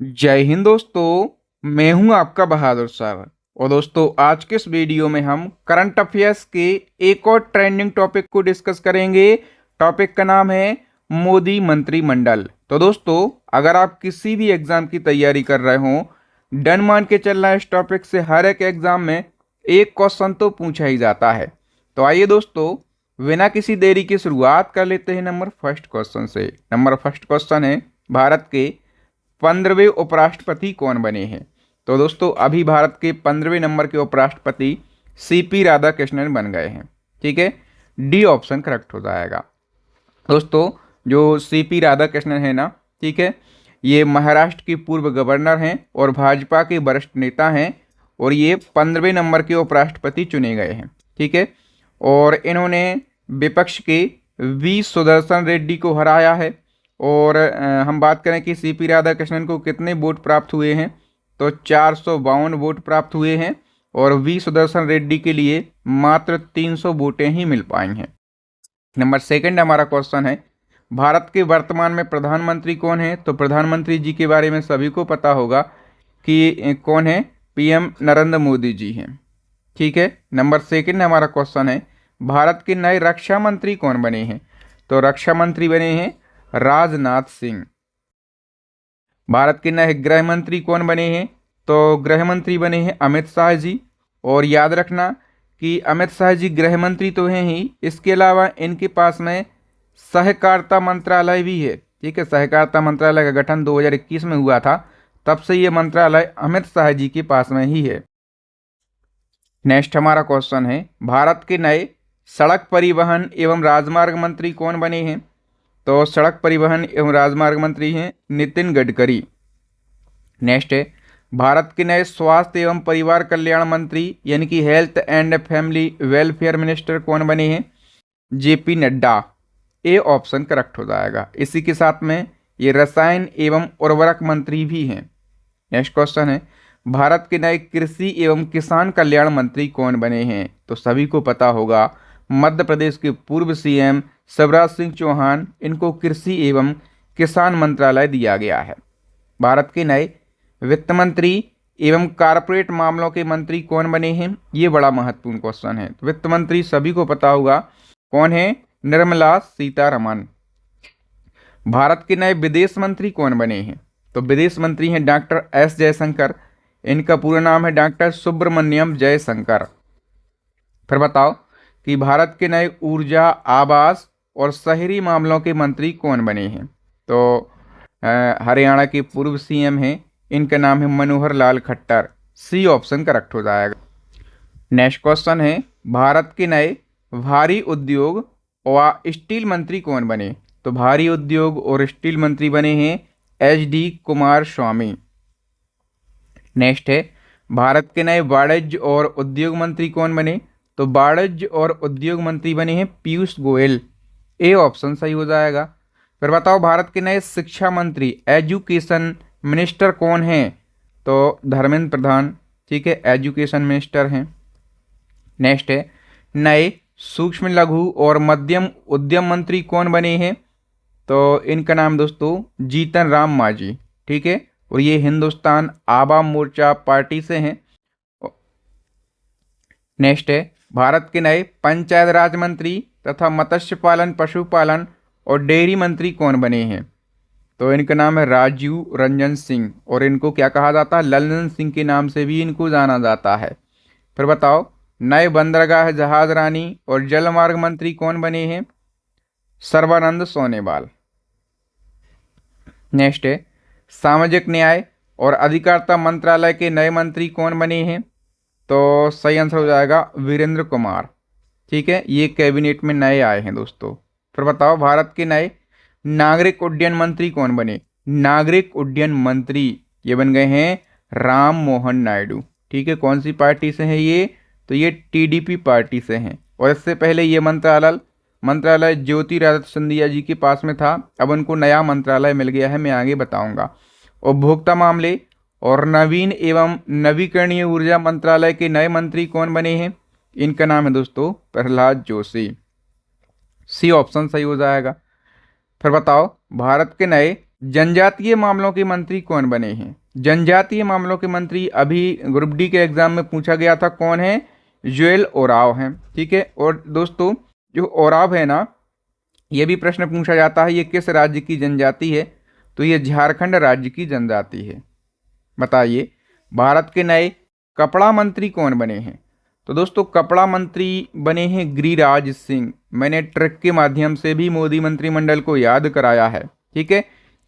जय हिंद दोस्तों। मैं हूं आपका बहादुर सर। और दोस्तों, आज के इस वीडियो में हम करंट अफेयर्स के एक और ट्रेंडिंग टॉपिक को डिस्कस करेंगे। टॉपिक का नाम है मोदी मंत्रिमंडल। तो दोस्तों, अगर आप किसी भी एग्जाम की तैयारी कर रहे हो, डन मान के चलना है, इस टॉपिक से हर एक एग्जाम में एक क्वेश्चन तो पूछा ही जाता है। तो आइए दोस्तों, बिना किसी देरी की शुरुआत कर लेते हैं नंबर फर्स्ट क्वेश्चन से। नंबर फर्स्ट क्वेश्चन है, भारत के 15वें उपराष्ट्रपति कौन बने हैं? तो दोस्तों, अभी भारत के 15वें नंबर के उपराष्ट्रपति सीपी राधाकृष्णन बन गए हैं। ठीक है, डी ऑप्शन करेक्ट हो जाएगा। दोस्तों, जो सीपी राधाकृष्णन है ना, ठीक है, ये महाराष्ट्र के पूर्व गवर्नर हैं और भाजपा के वरिष्ठ नेता हैं, और ये 15वें नंबर के उपराष्ट्रपति चुने गए हैं। ठीक है, और इन्होंने विपक्ष के वी सुदर्शन रेड्डी को हराया है। और हम बात करें कि सीपी राधाकृष्णन को कितने वोट प्राप्त हुए हैं, तो 452 वोट प्राप्त हुए हैं, और वी सुदर्शन रेड्डी के लिए मात्र 300 वोटें ही मिल पाई हैं। नंबर सेकंड हमारा क्वेश्चन है, भारत के वर्तमान में प्रधानमंत्री कौन है? तो प्रधानमंत्री जी के बारे में सभी को पता होगा कि कौन है, पीएम नरेंद्र मोदी जी हैं। ठीक है, नंबर सेकंड हमारा क्वेश्चन है, भारत के नए रक्षा मंत्री कौन बने हैं? तो रक्षा मंत्री बने हैं राजनाथ सिंह। भारत के नए गृह मंत्री कौन बने हैं? तो गृह मंत्री बने हैं अमित शाह जी। और याद रखना कि अमित शाह जी गृह मंत्री तो हैं ही, इसके अलावा इनके पास में सहकारिता मंत्रालय भी है। ठीक है, सहकारिता मंत्रालय का गठन 2021 में हुआ था, तब से ये मंत्रालय अमित शाह जी के पास में ही है। नेक्स्ट हमारा क्वेश्चन है, भारत के नए सड़क परिवहन एवं राजमार्ग मंत्री कौन बने हैं? तो सड़क परिवहन एवं राजमार्ग मंत्री हैं नितिन गडकरी। नेक्स्ट है, भारत के नए स्वास्थ्य एवं परिवार कल्याण मंत्री यानी कि health and family welfare minister कौन बने हैं? JP Nadda. A option correct हो जाएगा। इसी के साथ में ये रसायन एवं उर्वरक मंत्री भी हैं। नेक्स्ट क्वेश्चन है, भारत के नए कृषि एवं किसान कल्याण मंत्री कौन बने हैं? तो सभी को पता होगा, मध्य प्रदेश के पूर्व सीएम शिवराज सिंह चौहान, इनको कृषि एवं किसान मंत्रालय दिया गया है। भारत के नए वित्त मंत्री एवं कारपोरेट मामलों के मंत्री कौन बने हैं? ये बड़ा महत्वपूर्ण क्वेश्चन है। तो वित्त मंत्री सभी को पता होगा, कौन है? निर्मला सीतारमण। भारत के नए विदेश मंत्री कौन बने हैं? तो विदेश मंत्री हैं डॉक्टर एस जयशंकर। इनका पूरा नाम है डॉक्टर सुब्रमण्यम जयशंकर। फिर बताओ कि भारत के नए ऊर्जा, आवास और शहरी मामलों के मंत्री कौन बने हैं? तो हरियाणा के पूर्व सीएम हैं, इनका नाम है Manohar Lal Khattar. C option correct हो जाएगा। नेक्स्ट क्वेश्चन है, भारत के नए भारी उद्योग और स्टील मंत्री कौन बने? तो भारी उद्योग और स्टील मंत्री बने हैं एच डी कुमार स्वामी। नेक्स्ट है, भारत के नए वाणिज्य और उद्योग मंत्री कौन बने? तो वाणिज्य और उद्योग मंत्री बने हैं पीयूष गोयल। ए ऑप्शन सही हो जाएगा। फिर बताओ, भारत के नए शिक्षा मंत्री एजुकेशन मिनिस्टर कौन हैं? तो धर्मेंद्र प्रधान। ठीक है, एजुकेशन मिनिस्टर हैं। नेक्स्ट है, नए सूक्ष्म लघु और मध्यम उद्यम मंत्री कौन बने हैं? तो इनका नाम दोस्तों जीतन राम मांझी। ठीक है, और ये हिंदुस्तान आवाम मोर्चा पार्टी से हैं। नेक्स्ट है, भारत के नए पंचायत राज मंत्री तथा मत्स्य पालन, पशुपालन और डेयरी मंत्री कौन बने हैं? तो इनका नाम है राजीव रंजन सिंह, और इनको क्या कहा जाता है? लल्लन सिंह के नाम से भी इनको जाना जाता है। फिर बताओ, नए बंदरगाह, जहाज रानी और जलमार्ग मंत्री कौन बने हैं? सर्बानंद सोनोवाल। नेक्स्ट है, सामाजिक न्याय और अधिकारिता मंत्रालय के नए मंत्री कौन बने हैं? तो सही आंसर हो जाएगा वीरेंद्र कुमार। ठीक है, ये कैबिनेट में नए आए हैं दोस्तों। फिर बताओ, भारत के नए नागरिक उड्डयन मंत्री कौन बने? नागरिक उड्डयन मंत्री ये बन गए हैं राम मोहन नायडू। ठीक है, कौन सी पार्टी से हैं ये? तो ये टीडीपी पार्टी से हैं। और इससे पहले ये मंत्रालय ज्योतिरादित्य सिंधिया जी के पास में था। अब उनको नया मंत्रालय मिल गया है, मैं आगे बताऊंगा। उपभोक्ता मामले और नवीन एवं नवीकरणीय ऊर्जा मंत्रालय के नए मंत्री कौन बने हैं? इनका नाम है दोस्तों प्रहलाद जोशी। सी ऑप्शन सही हो जाएगा। फिर बताओ, भारत के नए जनजातीय मामलों के मंत्री कौन बने हैं? जनजातीय मामलों के मंत्री अभी ग्रुप डी के एग्जाम में पूछा गया था, कौन है? जुएल ओराव हैं। ठीक है। और दोस्तों जो ओराव है ना, ये भी प्रश्न पूछा जाता है, ये किस राज्य की जनजाति है? तो ये झारखंड राज्य की जनजाति है। बताइए भारत के नए कपड़ा मंत्री कौन बने हैं? तो दोस्तों कपड़ा मंत्री बने हैं गिरिराज सिंह। मैंने ट्रिक के माध्यम से भी मोदी मंत्रिमंडल को याद कराया है। ठीक है।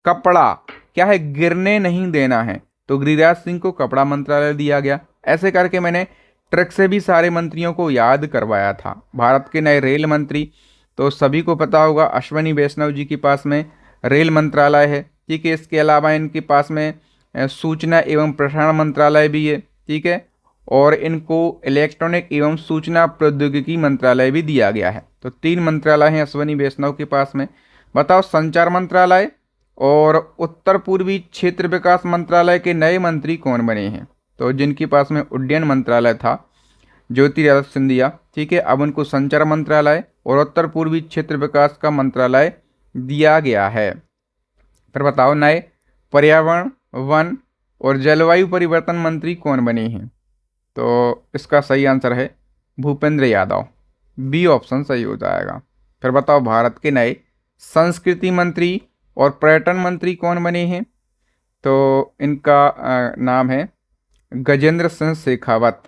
कपड़ा क्या है? गिरने नहीं देना है, तो गिरिराज सिंह को कपड़ा मंत्रालय दिया गया। ऐसे करके मैंने ट्रिक से भी सारे मंत्रियों को याद करवाया था। भारत के नए रेल मंत्री, तो सभी को पता होगा अश्विनी वैष्णव जी के पास में रेल मंत्रालय है। ठीक है। इसके अलावा इनके पास में सूचना एवं प्रसारण मंत्रालय भी है। ठीक है। और इनको इलेक्ट्रॉनिक एवं सूचना प्रौद्योगिकी मंत्रालय भी दिया गया है। तो 3 मंत्रालय हैं अश्विनी वैष्णव के पास में। बताओ संचार मंत्रालय और उत्तर पूर्वी क्षेत्र विकास मंत्रालय के नए मंत्री कौन बने हैं? तो जिनके पास में उड्डयन मंत्रालय था ज्योतिरादित्य सिंधिया। ठीक है। अब उनको संचार मंत्रालय और उत्तर पूर्वी क्षेत्र विकास का मंत्रालय दिया गया है। फिर बताओ नए पर्यावरण, वन और जलवायु परिवर्तन मंत्री कौन बने हैं? तो इसका सही आंसर है भूपेंद्र यादव। बी ऑप्शन सही हो जाएगा। फिर बताओ भारत के नए संस्कृति मंत्री और पर्यटन मंत्री कौन बने हैं? तो इनका नाम है Gajendra Singh Shekhawat.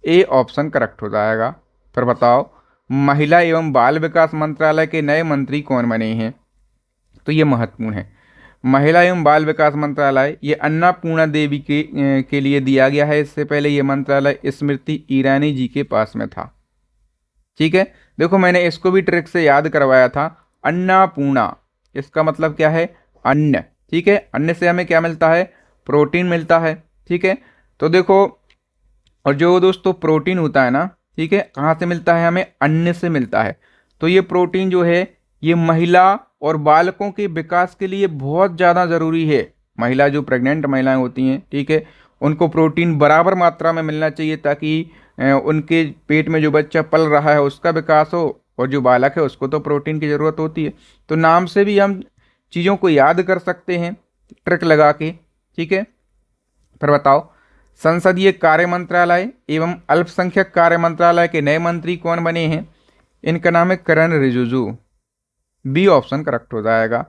A option correct हो जाएगा। फिर बताओ महिला एवं बाल विकास मंत्रालय के नए मंत्री कौन बने हैं? तो ये महत्वपूर्ण है। महिला एवं बाल विकास मंत्रालय ये अन्नपूर्णा देवी के लिए दिया गया है। इससे पहले ये मंत्रालय स्मृति ईरानी जी के पास में था। ठीक है। देखो मैंने इसको भी ट्रिक से याद करवाया था। अन्नपूर्णा इसका मतलब क्या है? अन्न। ठीक है। अन्न से हमें क्या मिलता है? प्रोटीन मिलता है। ठीक है। तो देखो, और जो दोस्तों प्रोटीन होता है ना, ठीक है, कहाँ से मिलता है? हमें अन्न से मिलता है। तो ये प्रोटीन जो है ये महिला और बालकों के विकास के लिए बहुत ज़्यादा ज़रूरी है। महिला जो प्रेग्नेंट महिलाएं होती हैं, ठीक है, उनको प्रोटीन बराबर मात्रा में मिलना चाहिए ताकि उनके पेट में जो बच्चा पल रहा है उसका विकास हो, और जो बालक है उसको तो प्रोटीन की ज़रूरत होती है। तो नाम से भी हम चीज़ों को याद कर सकते हैं ट्रिक लगा के। ठीक है। फिर बताओ संसदीय कार्य मंत्रालय एवं अल्पसंख्यक कार्य मंत्रालय के नए मंत्री कौन बने हैं? इनका नाम है किरण रिजिजू। बी ऑप्शन करेक्ट हो जाएगा।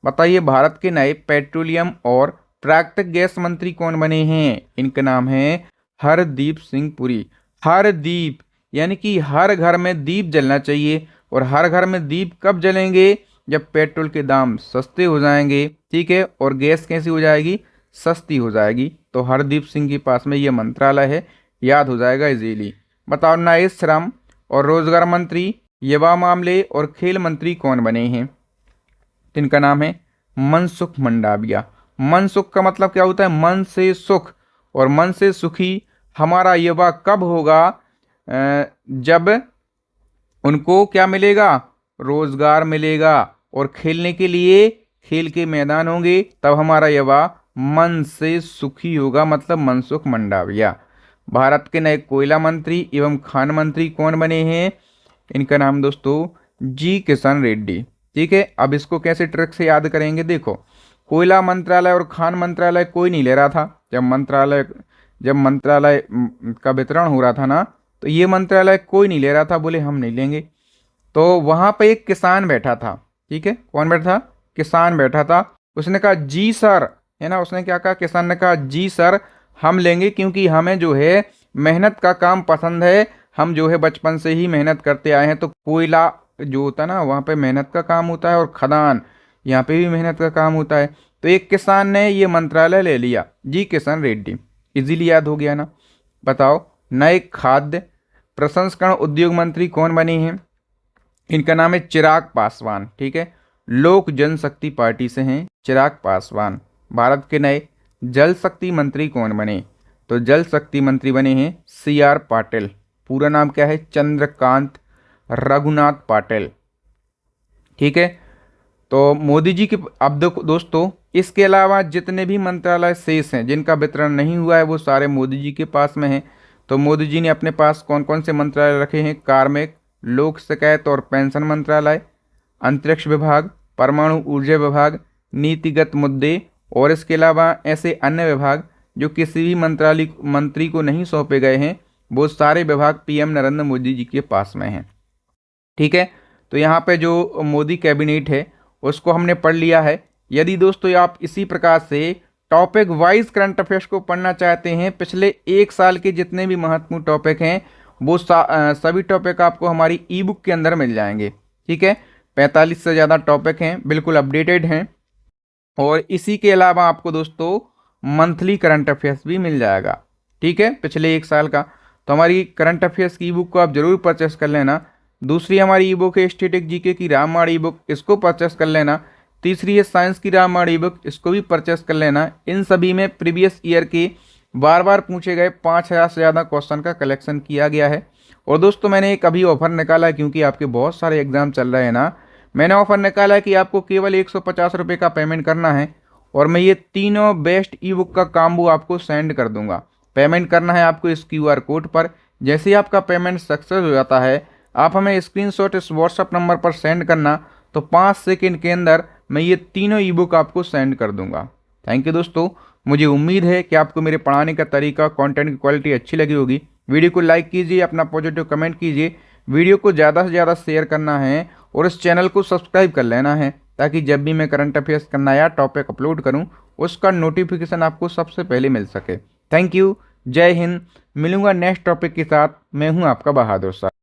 बताइए भारत के नए पेट्रोलियम और प्राकृतिक गैस मंत्री कौन बने हैं? इनका नाम है हरदीप सिंह पुरी। हरदीप यानी कि हर घर में दीप जलना चाहिए, और हर घर में दीप कब जलेंगे? जब पेट्रोल के दाम सस्ते हो जाएंगे। ठीक है। और गैस कैसी हो जाएगी? सस्ती हो जाएगी। तो हरदीप सिंह के पास में ये मंत्रालय है, याद हो जाएगा इजीली। बताओ नए श्रम और रोजगार मंत्री, युवा मामले और खेल मंत्री कौन बने हैं? इनका नाम है मनसुख मंडाविया। मनसुख का मतलब क्या होता है? मन से सुख। और मन से सुखी हमारा युवा कब होगा? जब उनको क्या मिलेगा? रोजगार मिलेगा, और खेलने के लिए खेल के मैदान होंगे, तब हमारा युवा मन से सुखी होगा, मतलब मनसुख मंडाविया। भारत के नए कोयला मंत्री एवं खान मंत्री कौन बने हैं? इनका नाम दोस्तों जी किशन रेड्डी। ठीक है। अब इसको कैसे ट्रिक से याद करेंगे? देखो कोयला मंत्रालय और खान मंत्रालय कोई नहीं ले रहा था। जब मंत्रालय का वितरण हो रहा था ना, तो ये मंत्रालय कोई नहीं ले रहा था, बोले हम नहीं लेंगे। तो वहां पे एक किसान बैठा था। ठीक है। कौन बैठा था? किसान बैठा था। उसने कहा जी सर, है ना, उसने क्या कहा? किसान ने कहा जी सर हम लेंगे, क्योंकि हमें जो है मेहनत का काम पसंद है। हम जो है बचपन से ही मेहनत करते आए हैं। तो कोयला जो होता है ना, वहाँ पे मेहनत का काम होता है, और खदान यहाँ पे भी मेहनत का काम होता है। तो एक किसान ने ये मंत्रालय ले लिया, जी किशन रेड्डी। इजीली याद हो गया ना। बताओ नए खाद्य प्रसंस्करण उद्योग मंत्री कौन बने हैं? इनका नाम है चिराग पासवान। ठीक है। लोक जनशक्ति पार्टी से हैं चिराग पासवान। भारत के नए जल शक्ति मंत्री कौन बने? तो जल शक्ति मंत्री बने हैं CR पाटिल। पूरा नाम क्या है? चंद्रकांत रघुनाथ पाटिल। ठीक है। तो मोदी जी के, अब देखो दोस्तों, इसके अलावा जितने भी मंत्रालय शेष हैं जिनका वितरण नहीं हुआ है, वो सारे मोदी जी के पास में हैं। तो मोदी जी ने अपने पास कौन कौन से मंत्रालय रखे हैं? कार्मिक, लोक शिकायत और पेंशन मंत्रालय, अंतरिक्ष विभाग, परमाणु ऊर्जा विभाग, नीतिगत मुद्दे और इसके अलावा ऐसे अन्य विभाग जो किसी भी मंत्री को नहीं सौंपे गए हैं, वो सारे विभाग पीएम नरेंद्र मोदी जी के पास में हैं। ठीक है, तो यहाँ पे जो मोदी कैबिनेट है उसको हमने पढ़ लिया है। यदि दोस्तों आप इसी प्रकार से टॉपिक वाइज करंट अफेयर्स को पढ़ना चाहते हैं, पिछले एक साल के जितने भी महत्वपूर्ण टॉपिक हैं वो सभी टॉपिक आपको हमारी ई बुक के अंदर मिल जाएंगे। ठीक है, 45 से ज़्यादा टॉपिक हैं, बिल्कुल अपडेटेड हैं। और इसी के अलावा आपको दोस्तों मंथली करंट अफेयर्स भी मिल जाएगा। ठीक है, पिछले एक साल का। तो हमारी करंट अफेयर्स की ई बुक को आप जरूर परचेस कर लेना। दूसरी हमारी ई बुक है स्टैटिक जीके की रामबाण ई बुक, इसको परचेस कर लेना। तीसरी है साइंस की रामबाण ई बुक, इसको भी परचेस कर लेना। इन सभी में प्रीवियस ईयर के बार बार पूछे गए 5000 से ज़्यादा क्वेश्चन का कलेक्शन किया गया है। और दोस्तों मैंने एक अभी ऑफर निकाला है, क्योंकि आपके बहुत सारे एग्जाम चल रहे हैं ना, मैंने ऑफर निकाला है कि आपको केवल 150 रुपये का पेमेंट करना है और मैं ये तीनों बेस्ट ई बुक का काम्बो आपको सेंड कर दूंगा। पेमेंट करना है आपको इस QR कोड पर। जैसे ही आपका पेमेंट सक्सेस हो जाता है, आप हमें स्क्रीनशॉट इस व्हाट्सअप नंबर पर सेंड करना, तो 5 सेकंड के अंदर मैं ये तीनों ई बुक आपको सेंड कर दूंगा। थैंक यू दोस्तों, मुझे उम्मीद है कि आपको मेरे पढ़ाने का तरीका, कंटेंट की क्वालिटी अच्छी लगी होगी। वीडियो को लाइक कीजिए, अपना पॉजिटिव कमेंट कीजिए, वीडियो को ज़्यादा से ज़्यादा शेयर करना है और इस चैनल को सब्सक्राइब कर लेना है, ताकि जब भी मैं करंट अफेयर्स का नया टॉपिक अपलोड करूं उसका नोटिफिकेशन आपको सबसे पहले मिल सके। थैंक यू, जय हिंद। मिलूंगा नेक्स्ट टॉपिक के साथ। मैं हूं आपका बहादुर सर।